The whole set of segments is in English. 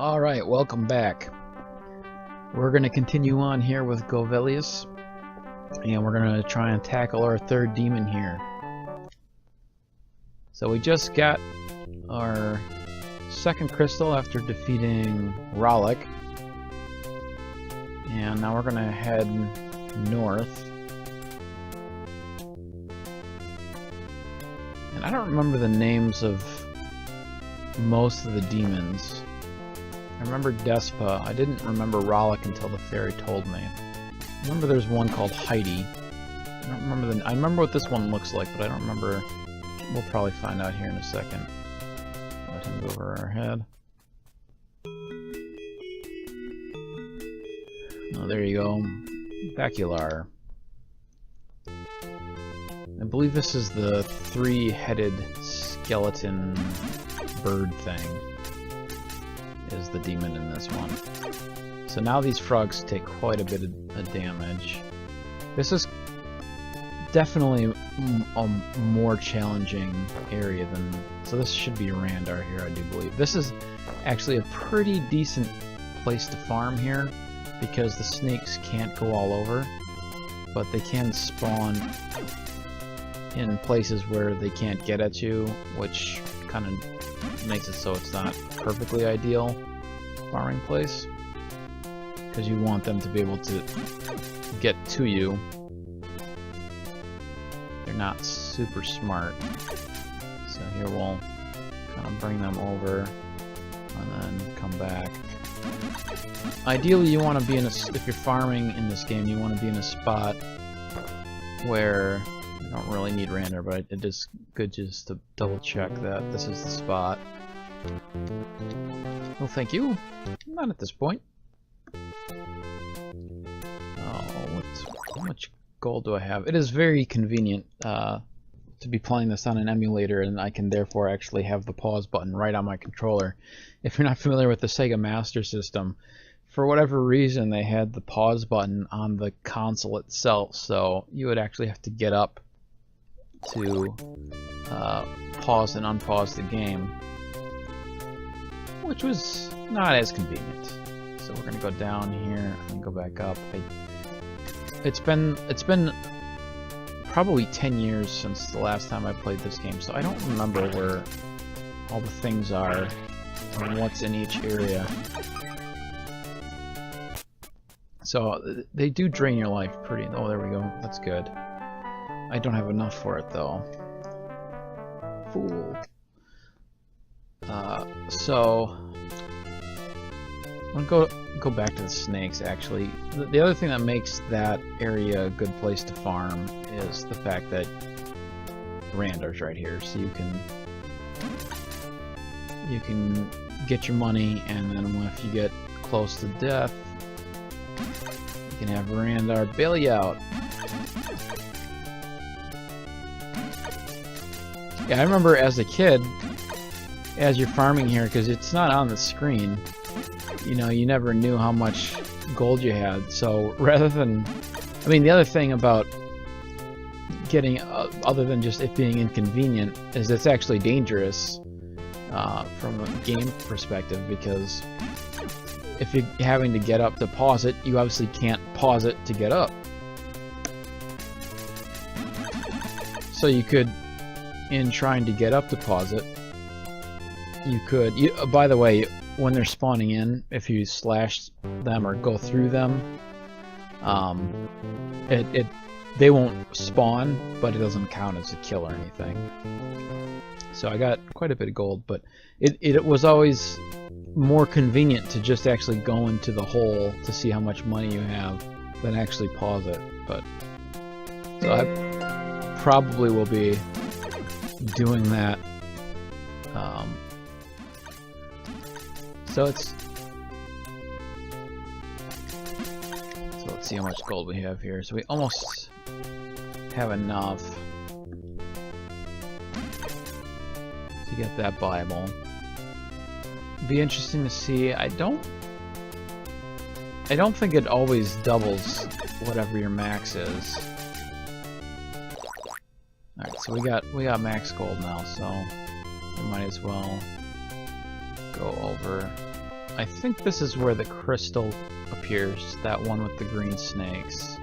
Alright, welcome back. We're going to continue on here with Golvellius, and we're going to try and tackle our third demon here. So we just got our second crystal after defeating Rollick, and now we're going to head north. And I don't remember the names of most of the demons. I remember Despa. I didn't remember Rollick until the fairy told me. I remember there's one called Heidi. I don't remember I remember what this one looks like, but I don't remember. We'll probably find out here in a second. Let him go over our head. Oh, there you go. Bacular. I believe this is the three-headed skeleton bird thing. Is the demon in this one. So now these frogs take quite a bit of damage. This is definitely a more challenging area than... So this should be Randar here, I do believe. This is actually a pretty decent place to farm here, because the snakes can't go all over, but they can spawn in places where they can't get at you, which kind of makes it so it's not perfectly ideal farming place, because you want them to be able to get to you. They're not super smart, so here we'll kind of bring them over and then come back. Ideally you want to be in a, if you're farming in this game, you want to be in a spot where you don't really need Randar, but it is good just to double check that this is the spot. Well, thank you. Not at this point. Oh, how much gold do I have? It is very convenient to be playing this on an emulator, and I can therefore actually have the pause button right on my controller. If you're not familiar with the Sega Master System, for whatever reason they had the pause button on the console itself, so you would actually have to get up to pause and unpause the game, which was not as convenient. So we're gonna go down here and go back up. It's been probably 10 years since the last time I played this game, so I don't remember where all the things are and what's in each area. So they do drain your life pretty... Oh, there we go. That's good. I don't have enough for it, though. Fool. So... I'm gonna go back to the snakes, actually. The other thing that makes that area a good place to farm is the fact that Randar's right here, so you can get your money, and then if you get close to death, you can have Randar bail you out. Yeah, I remember as a kid, as you're farming here, because it's not on the screen, you know, you never knew how much gold you had, so rather than... I mean, the other thing about getting, other than just it being inconvenient, is it's actually dangerous from a game perspective, because if you're having to get up to pause it, you obviously can't pause it to get up. So you could, in trying to get up to pause it, you could... by the way, when they're spawning in, if you slash them or go through them, they won't spawn, but it doesn't count as a kill or anything. So I got quite a bit of gold, but it was always more convenient to just actually go into the hole to see how much money you have than actually pause it. But so I probably will be doing that. So let's see how much gold we have here. So we almost have enough to get that Bible. Be interesting to see. I don't think it always doubles whatever your max is. Alright, so we got max gold now, so we might as well go over I think this is where the crystal appears, that one with the green snakes.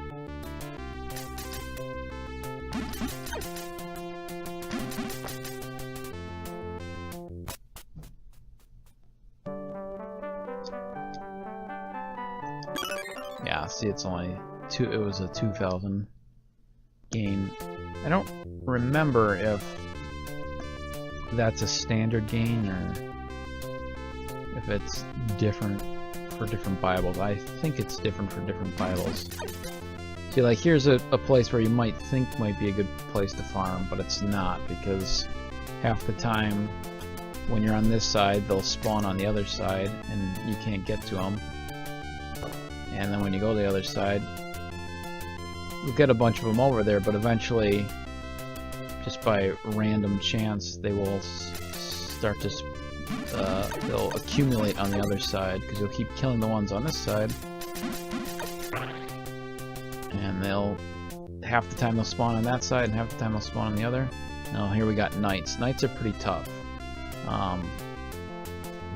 Yeah, see, it's only two. It was a 2,000 gain. I don't remember if that's a standard gain or if it's different for different Bibles. I think it's different for different Bibles. See, like, here's a place where you might think might be a good place to farm, but it's not, because half the time when you're on this side, they'll spawn on the other side, and you can't get to them. And then when you go to the other side, you'll get a bunch of them over there, but eventually, just by random chance, they will start to they'll accumulate on the other side, because you'll keep killing the ones on this side, and half the time they'll spawn on that side, and half the time they'll spawn on the other. Now here we got knights. Knights are pretty tough.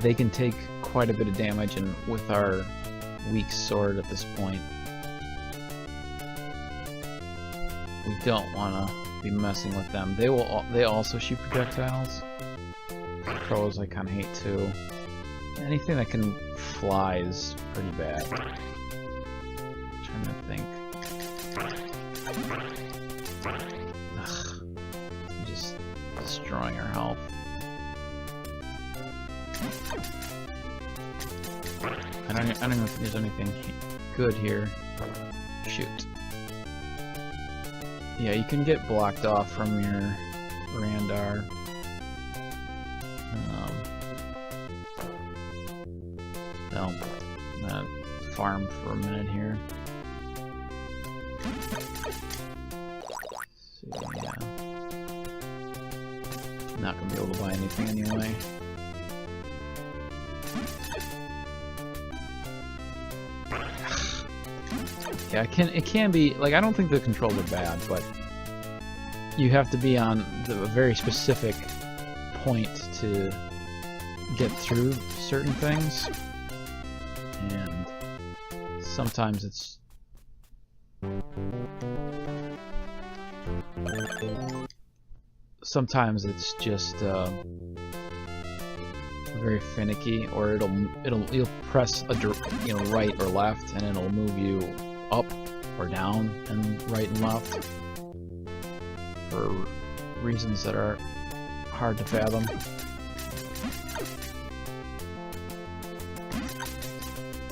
They can take quite a bit of damage, and with our weak sword at this point, we don't want to be messing with them. They also shoot projectiles. Crows I kind of hate too. Anything that can fly is pretty bad. Trying to think. Ugh. I'm just destroying our health. I don't know if there's anything good here. Shoot. Yeah, you can get blocked off from your Randar. No, I'm gonna farm for a minute here. See, yeah. Not gonna be able to buy anything anyway. Yeah, it can be, like, I don't think the controls are bad, but you have to be on a very specific point to get through certain things, and sometimes it's just very finicky, or you'll press a right or left, and it'll move you up or down and right and left for reasons that are hard to fathom.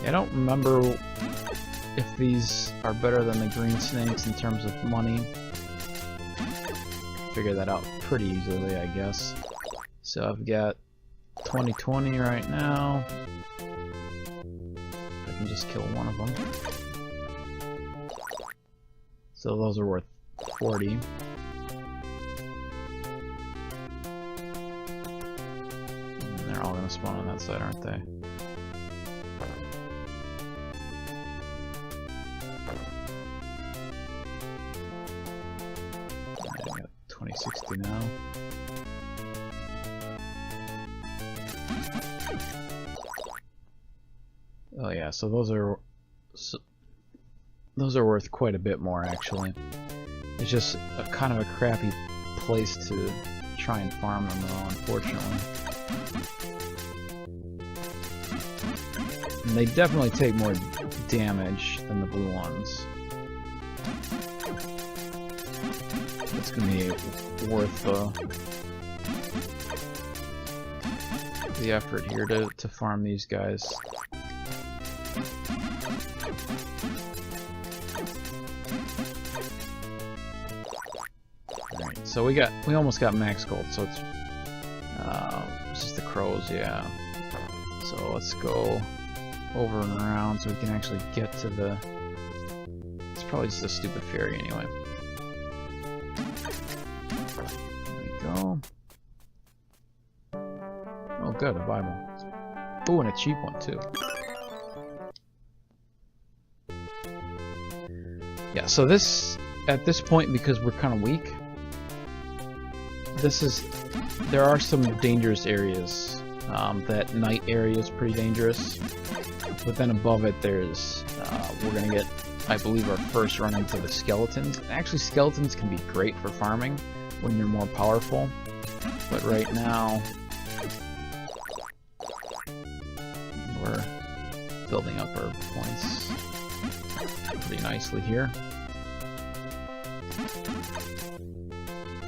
I don't remember if these are better than the green snakes in terms of money. Figure that out pretty easily, I guess. So I've got 2020 right now. I can just kill one of them. So those are worth 40. And they're all gonna spawn on that side, aren't they? I got 2060 now. Oh yeah, so those are worth quite a bit more, actually. It's just a kind of a crappy place to try and farm them, though, unfortunately. And they definitely take more damage than the blue ones. It's gonna be worth the effort here to farm these guys. Alright, so we almost got max gold, so it's just the crows, yeah. So let's go over and around so we can actually get to the... It's probably just a stupid fairy anyway. There we go. Oh good, a Bible. Oh, and a cheap one too. Yeah, so at this point, because we're kind of weak, there are some dangerous areas. That night area is pretty dangerous. But then above it, there's we're gonna get, I believe, our first run into the skeletons. And actually, skeletons can be great for farming when you're more powerful. But right now, we're building up our points pretty nicely here.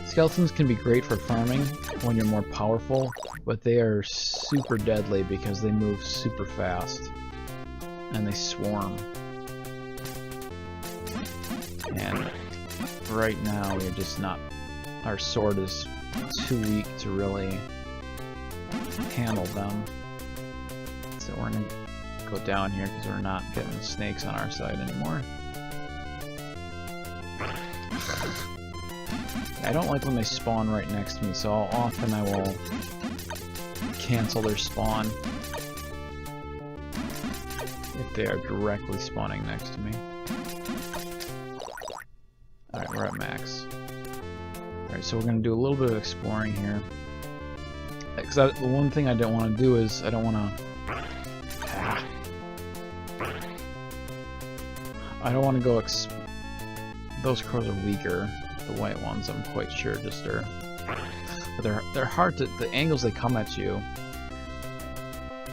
Skeletons can be great for farming when you're more powerful, but they are super deadly because they move super fast and they swarm. And right now we're just not, our sword is too weak to really handle them. So we're gonna go down here because we're not getting snakes on our side anymore. I don't like when they spawn right next to me, so often I will cancel their spawn if they are directly spawning next to me. Alright, we're at max. Alright, so we're going to do a little bit of exploring here. Because the one thing I don't want to do is, I don't want to go those crows are weaker. The white ones, I'm quite sure, just are. But they're hard to. The angles they come at you.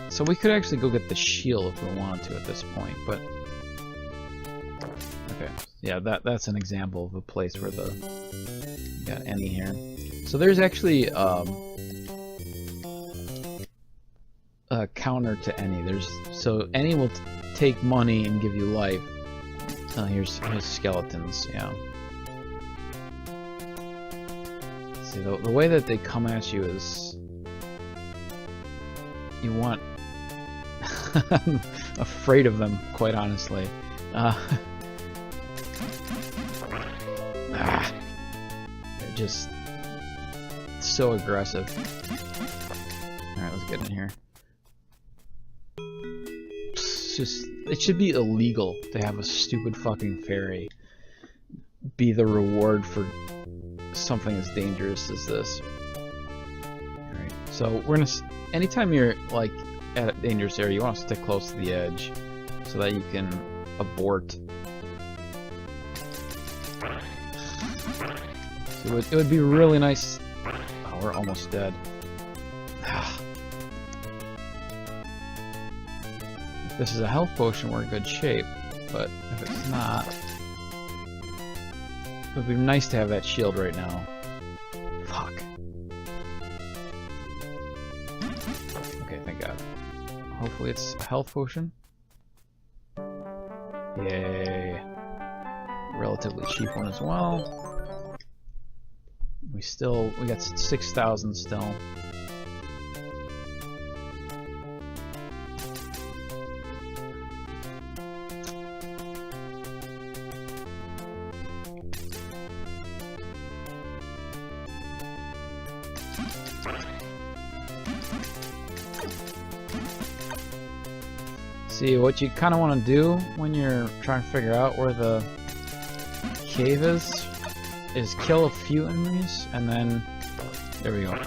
So we could actually go get the shield if we wanted to at this point, but okay, yeah, that's an example of a place where the got any here. So there's actually a counter to any. So any will take money and give you life. Here's skeletons, yeah. See, the way that they come at you is... You want... I'm afraid of them, quite honestly. They're just so aggressive. Alright, let's get in here. It should be illegal to have a stupid fucking fairy be the reward for something as dangerous as this. Alright, so we're gonna... Anytime you're, like, at a dangerous area, you want to stick close to the edge so that you can abort. So it would be really nice... Oh, we're almost dead. If this is a health potion, we're in good shape, but if it's not... It would be nice to have that shield right now. Fuck. Okay, thank God. Hopefully it's a health potion. Yay. Relatively cheap one as well. We got 6,000 still. See, what you kind of want to do when you're trying to figure out where the cave is kill a few enemies, and then, there we go.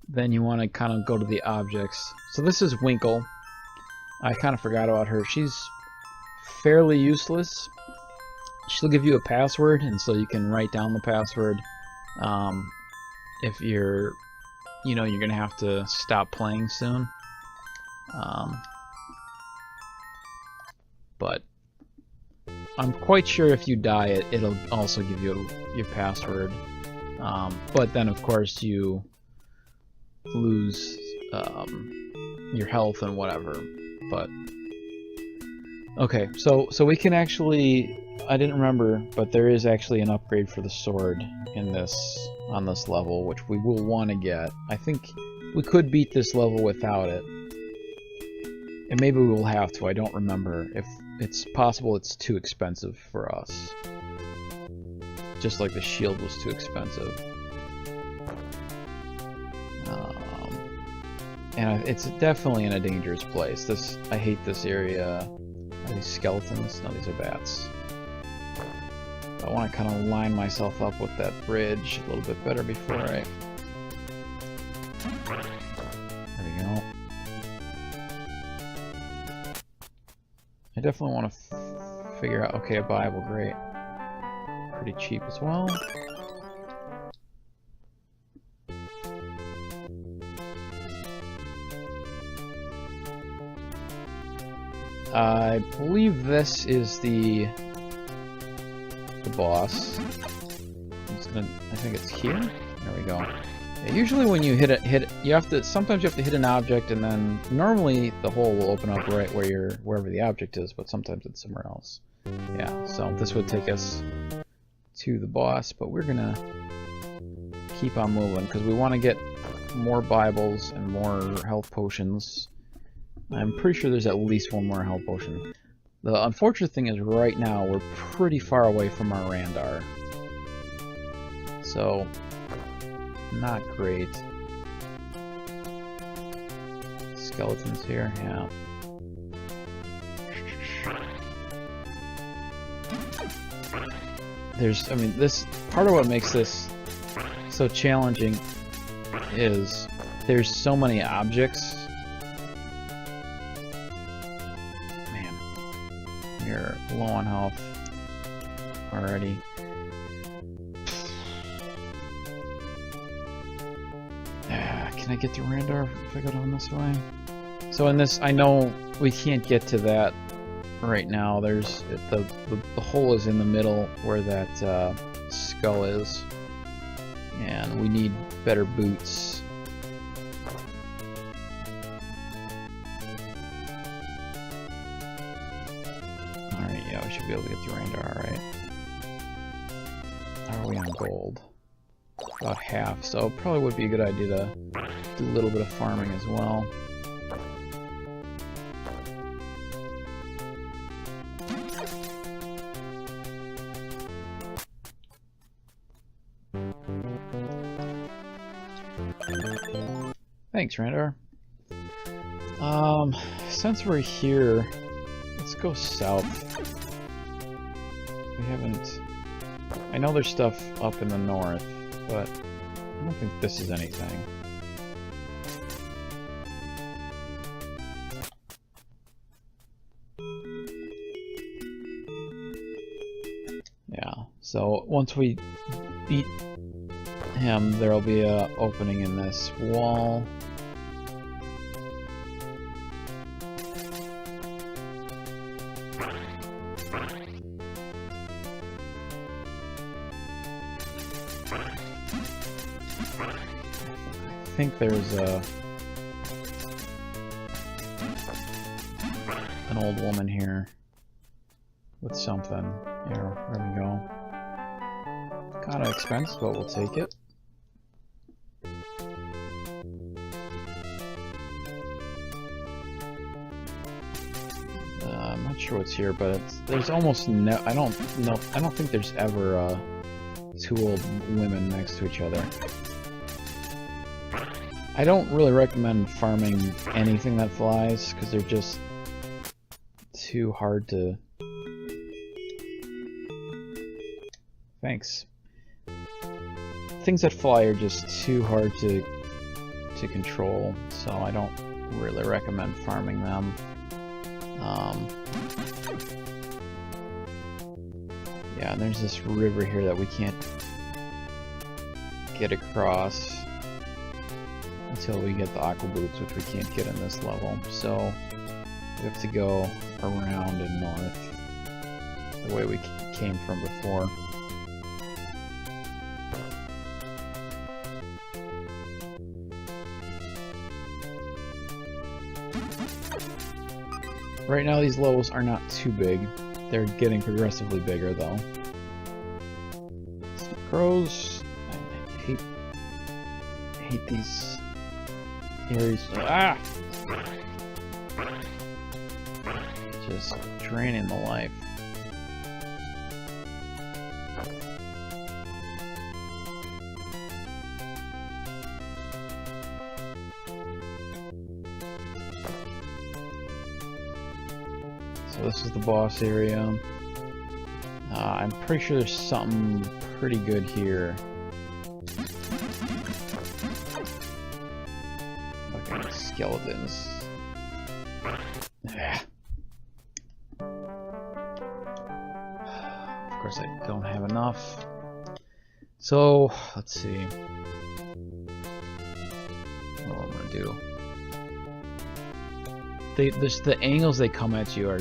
Then you want to kind of go to the objects. So this is Winkle. I kind of forgot about her. She's fairly useless. She'll give you a password, and so you can write down the password. If you're, you're going to have to stop playing soon. But I'm quite sure if you die, it'll also give you your password. But then, of course, you lose your health and whatever. But okay, so we can actually... I didn't remember, but there is actually an upgrade for the sword on this level, which we will want to get. I think we could beat this level without it. And maybe we will have to, I don't remember. If it's possible it's too expensive for us. Just like the shield was too expensive. And it's definitely in a dangerous place. I hate this area. Are these skeletons? No, these are bats. I want to kind of line myself up with that bridge a little bit better before I... There I definitely want to figure out... Okay, a Bible, great. Pretty cheap as well. I believe this is the boss. I think it's here. There we go. Yeah, usually when you hit it, you have to. Sometimes you have to hit an object, and then normally the hole will open up right wherever the object is, but sometimes it's somewhere else. Yeah. So this would take us to the boss, but we're gonna keep on moving because we want to get more Bibles and more health potions. I'm pretty sure there's at least one more health potion. The unfortunate thing is right now we're pretty far away from our Randar. So, not great. Skeletons here, yeah. I mean, this, part of what makes this so challenging is there's so many objects. You're low on health already. Can I get to Randar if I go down this way? So in this, I know we can't get to that right now. There's the hole is in the middle where that skull is, and we need better boots. Yeah, we should be able to get to Randar, alright. How are we on gold? About half, so it probably would be a good idea to do a little bit of farming as well. Thanks, Randar. Since we're here, let's go south. We haven't... I know there's stuff up in the north, but I don't think this is anything. Yeah, so once we beat him, there'll be an opening in this wall. I think there's an old woman here with something. There we go. Kind of expensive, but we'll take it. I'm not sure what's here, but there's almost no. I don't think there's ever two old women next to each other. I don't really recommend farming anything that flies, because they're just too hard to... Thanks. Things that fly are just too hard to control, so I don't really recommend farming them. Yeah, and there's this river here that we can't get across until we get the aqua boots, which we can't get in this level. So we have to go around and north the way we came from before. Right now these levels are not too big. They're getting progressively bigger though. Some crows. I hate these areas. Ah! Just draining the life. So this is the boss area. I'm pretty sure there's something pretty good here. Fucking skeletons. course, I don't have enough. So, let's see. What I'm gonna do. The angles they come at you are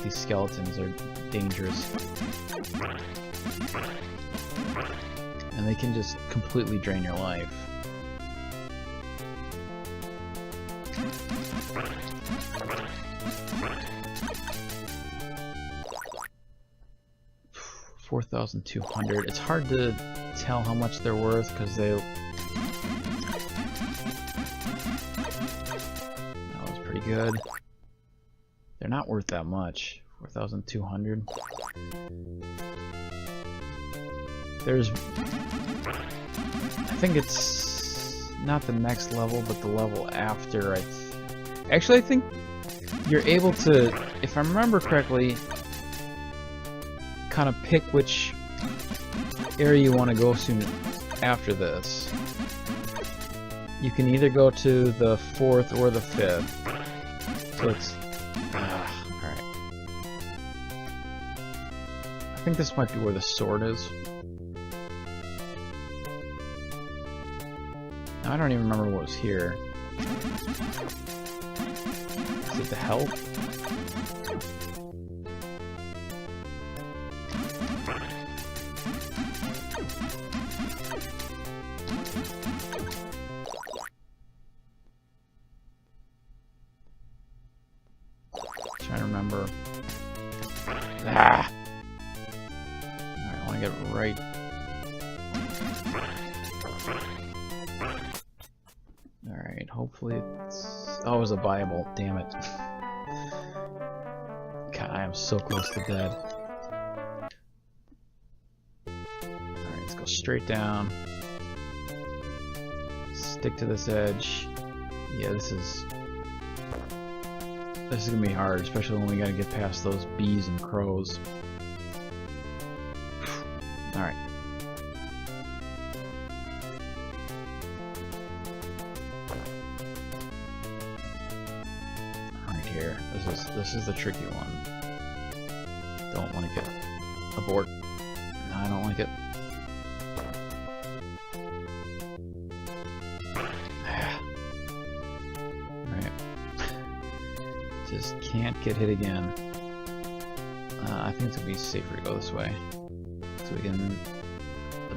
these skeletons are dangerous. And they can just completely drain your life. $4,200. It's hard to tell how much they're worth because they... That was pretty good. They're not worth that much. 4,200. There's... I think it's not the next level, but the level after. Actually, I think you're able to, if I remember correctly, kind of pick which area you want to go soon after this. You can either go to the 4th or the 5th. So it's... alright. I think this might be where the sword is. Now, I don't even remember what was here. Is it the help? Trying to remember. Ah! Alright, I want to get it right. Alright, hopefully it's... Oh, it was a Bible. Damn it. God, I am so close to dead. Alright, let's go straight down. Stick to this edge. Yeah, this is gonna be hard, especially when we gotta get past those bees and crows. Alright. Right here. This is the tricky one. Don't want to get abort. No, I don't like it. Just can't get hit again. I think it's gonna be safer to go this way, so we can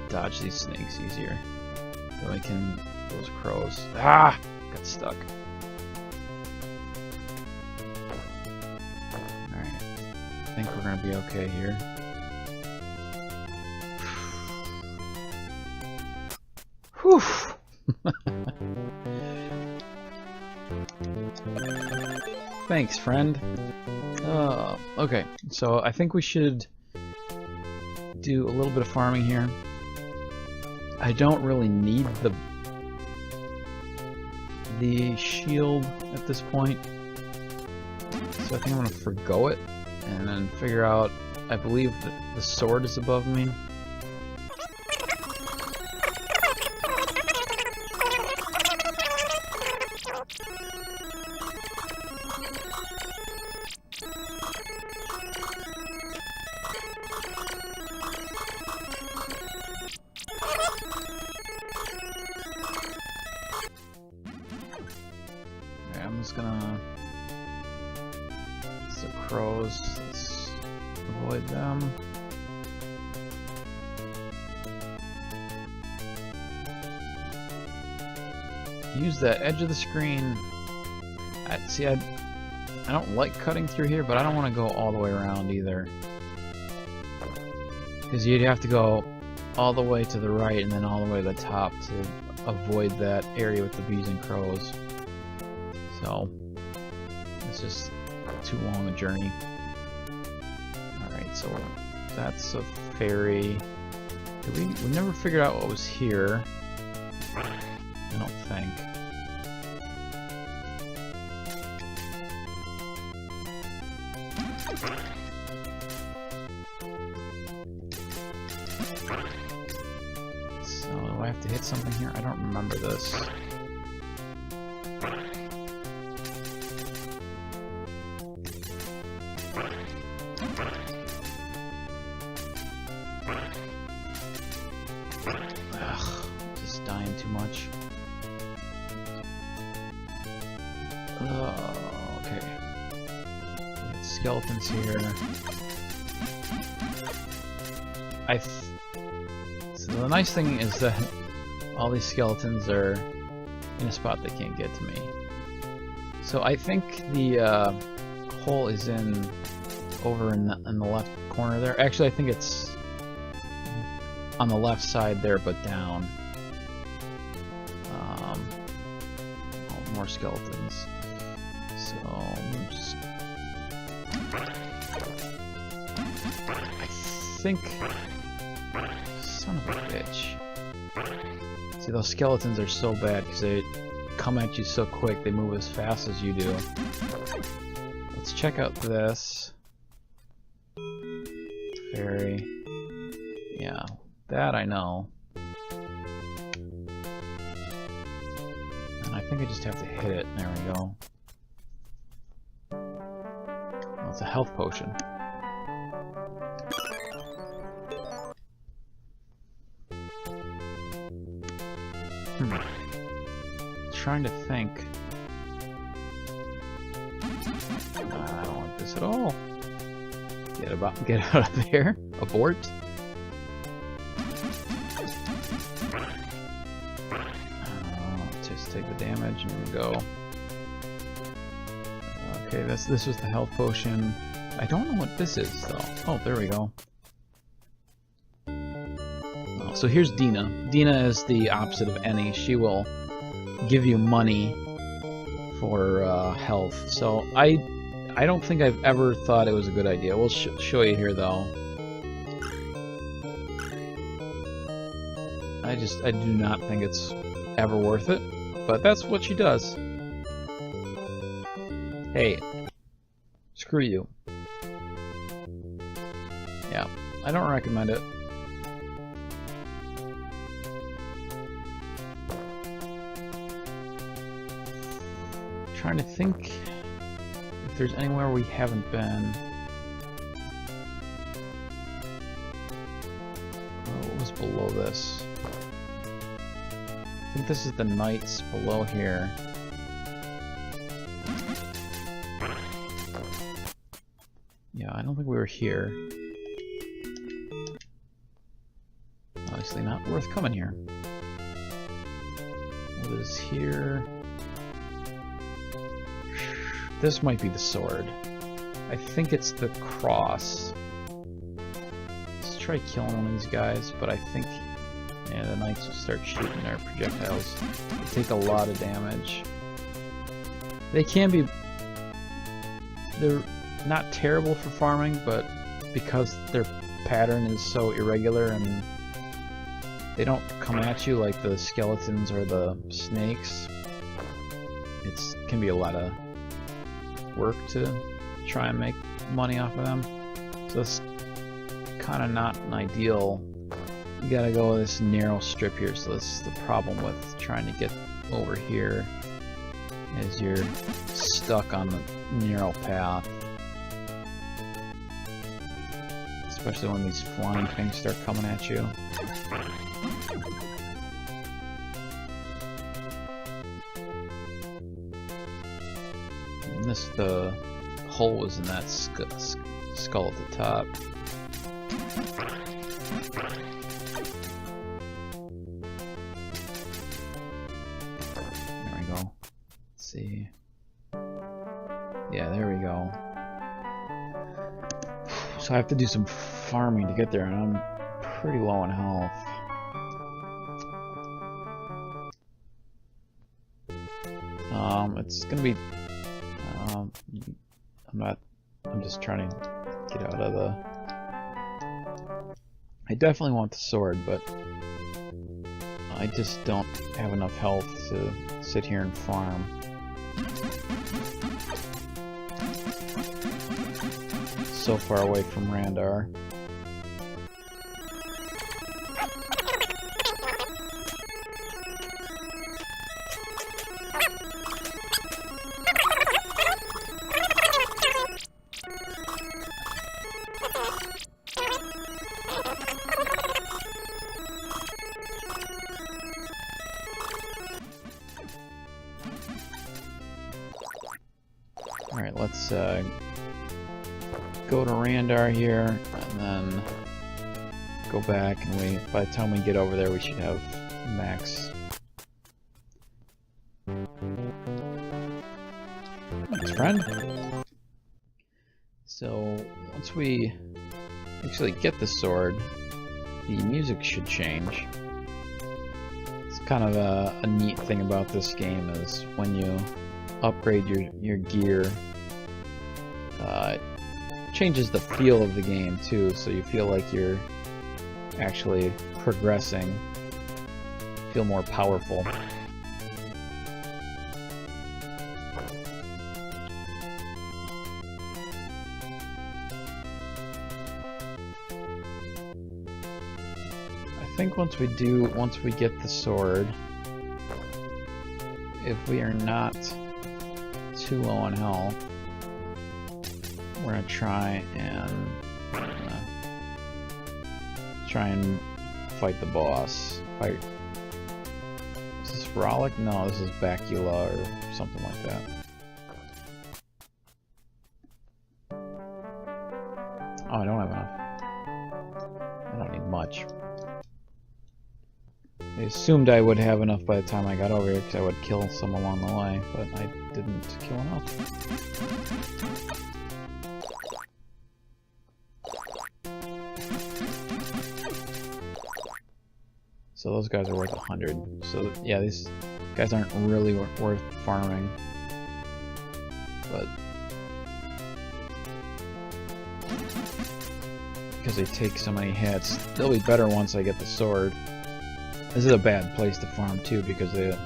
dodge these snakes easier. Then we can those crows. Ah, got stuck. All right, I think we're gonna be okay here. Whew. Thanks, friend. Okay, so I think we should do a little bit of farming here. I don't really need the shield at this point, so I think I'm gonna forgo it and then figure out. I believe that the sword is above me. I'm just gonna... Some crows, let's avoid them. Use that edge of the screen. I don't like cutting through here, but I don't want to go all the way around either. Because you'd have to go all the way to the right and then all the way to the top to avoid that area with the bees and crows. So, it's just too long a journey. Alright, so that's a fairy. We never figured out what was here. I don't think. So, do I have to hit something here? I don't remember this. Okay. Skeletons here. So the nice thing is that all these skeletons are in a spot they can't get to me. So I think the hole is over in the left corner there. Actually, I think it's on the left side there, but down. Oh, more skeletons. So just, I think. Son of a bitch. See, those skeletons are so bad because they come at you so quick. They move as fast as you do. Let's check out this. Fairy. Yeah, that I know. And I think I just have to hit it. There we go. Oh, it's a health potion. Trying to think. I don't like this at all. Get out of there. Abort. Just take the damage and go. Okay, this was the health potion. I don't know what this is though. Oh, there we go. Oh, so here's Dina. Dina is the opposite of Annie. She will give you money for health. So I don't think I've ever thought it was a good idea. We'll show you here though. I do not think it's ever worth it, but that's what she does. Hey, screw you. Yeah, I don't recommend it. Trying to think if there's anywhere we haven't been. What was below this? I think this is the knights below here. Yeah, I don't think we were here. Obviously not worth coming here. What is here? This might be the sword. I think it's the cross. Let's try killing one of these guys, but I think the knights will start shooting their projectiles. They take a lot of damage. They can be... They're not terrible for farming, but because their pattern is so irregular and they don't come at you like the skeletons or the snakes, it can be a lot of work to try and make money off of them. So it's kind of not an ideal. You gotta go with this narrow strip here, so that's the problem with trying to get over here, is you're stuck on the narrow path. Especially when these flying things start coming at you. And the hole was in that skull at the top. There we go. Let's see. Yeah, there we go. So I have to do some farming to get there, and I'm pretty low in health. It's gonna be. I'm just trying to get out of the. I definitely want the sword, but I just don't have enough health to sit here and farm. So far away from Randar. Alright, let's go to Randar here, and then go back, and by the time we get over there we should have max. Thanks, friend. So, once we actually get the sword, the music should change. It's kind of a neat thing about this game is when you upgrade your gear, it changes the feel of the game too, so you feel like you're actually progressing, feel more powerful. I think once we get the sword, if we are not too low on health, we're gonna try and fight the boss. Is this Frolic? No, this is Bachula or something like that. Oh, I don't have enough. I don't need much. I assumed I would have enough by the time I got over here because I would kill some along the way, but I didn't kill enough. So those guys are worth 100. So yeah, these guys aren't really worth farming. But because they take so many hits, they'll be better once I get the sword. This is a bad place to farm too because like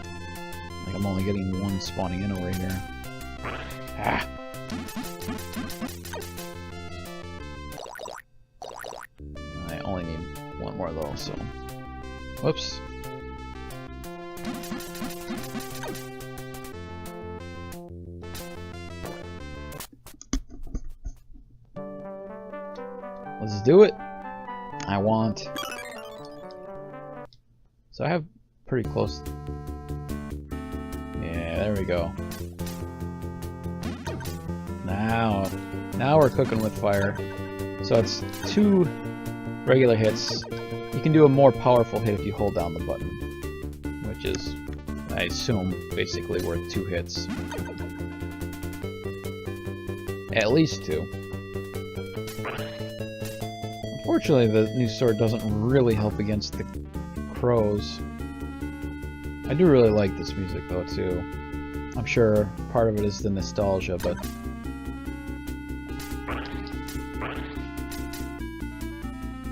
I'm only getting one spawning in over here. Ah. I only need one more though, so. Whoops. Let's do it. I want. So I have pretty close. Yeah, there we go. Now we're cooking with fire. So it's 2 regular hits. You can do a more powerful hit if you hold down the button, which is, I assume, basically worth 2 hits. At least 2. Unfortunately, the new sword doesn't really help against the crows. I do really like this music though too. I'm sure part of it is the nostalgia, but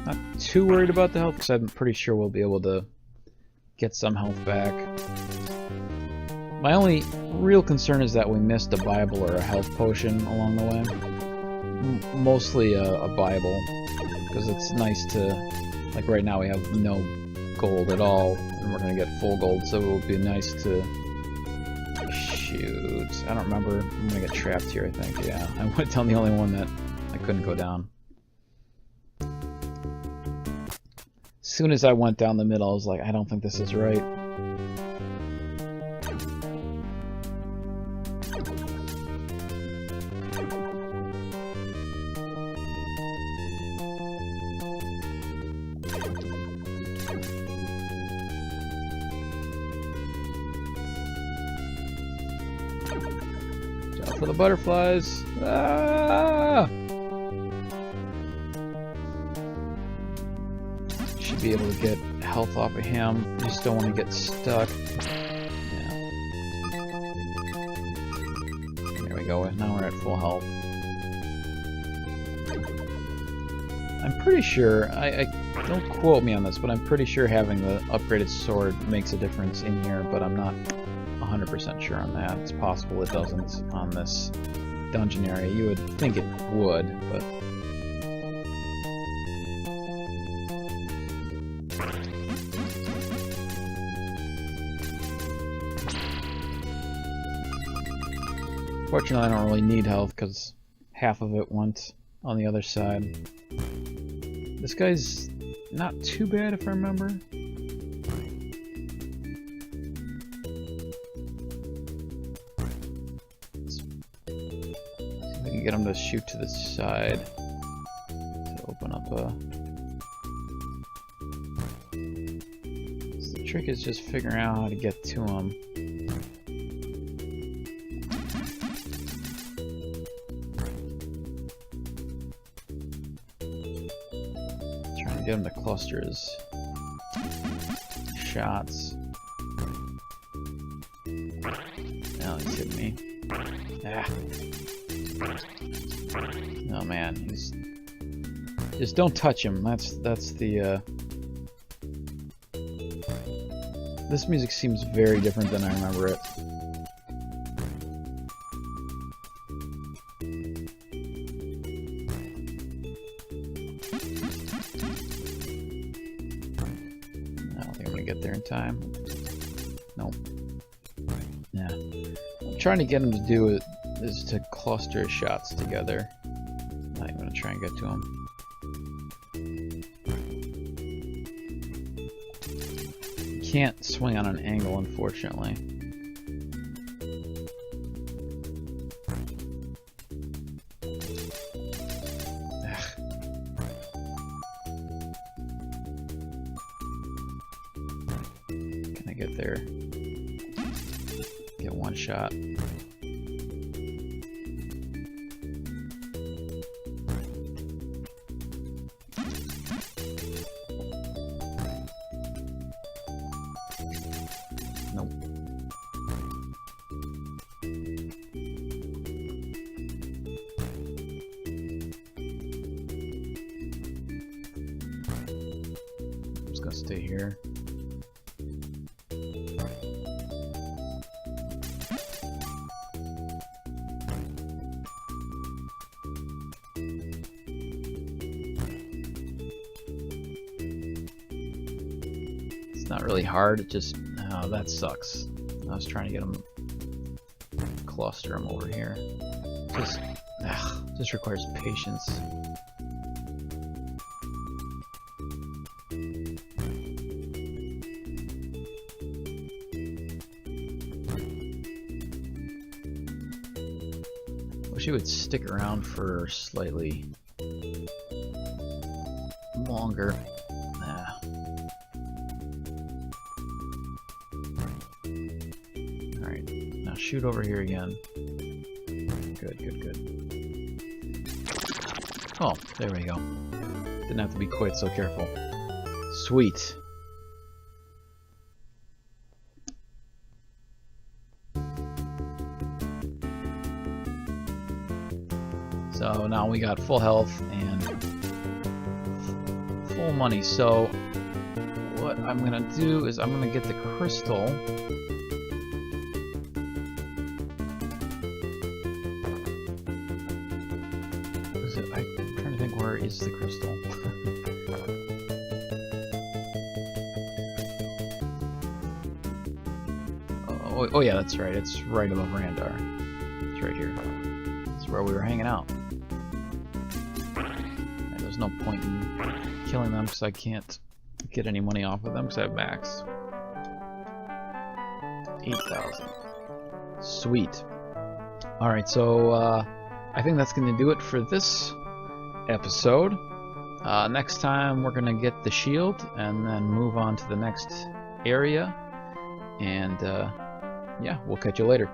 not too worried about the health because I'm pretty sure we'll be able to get some health back. My only real concern is that we missed a Bible or a health potion along the way. Mostly a Bible, because it's nice to, like right now we have no gold at all, and we're gonna get full gold, so it would be nice to shoot. I don't remember. I'm gonna get trapped here, I think. Yeah, I went down the only one that I couldn't go down. As soon as I went down the middle, I was like, I don't think this is right. For the butterflies. Ah! Should be able to get health off of him. You just don't want to get stuck. Yeah. There we go. Now we're at full health. I'm pretty sure, I don't quote me on this, but I'm pretty sure having the upgraded sword makes a difference in here, but I'm not 100% sure on that. It's possible it doesn't on this dungeon area. You would think it would, but fortunately I don't really need health because half of it went on the other side. This guy's not too bad if I remember. can get them to shoot to the side to open up a... So the trick is just figuring out how to get to them. Trying to get them to cluster his shots. Oh, he's hitting me. Ah. Oh man, he's just don't touch him. That's the this music seems very different than I remember it. I don't think I'm gonna get there in time. Nope. Yeah. I'm trying to get him to do it is to cluster his shots together. I'm gonna try and get to him. Can't swing on an angle, unfortunately. Ugh. Can I get there? Get one shot. Nope. I'm just gonna stay here. It's not really hard, it just... Oh, that sucks. I was trying to get him... cluster him over here. Just requires patience. Wish he would stick around for slightly longer. Alright, now shoot over here again. Good, good, good. Oh, there we go. Didn't have to be quite so careful. Sweet. So now we got full health and full money. So what I'm gonna do is I'm gonna get the crystal. Is it? I'm trying to think, where is the crystal? Oh yeah, that's right. It's right above Randar. It's right here. It's where we were hanging out. And there's no point in killing them because I can't get any money off of them because I have max. 8,000. Sweet. Alright, so I think that's going to do it for this episode. Next time we're going to get the shield and then move on to the next area. And yeah, we'll catch you later.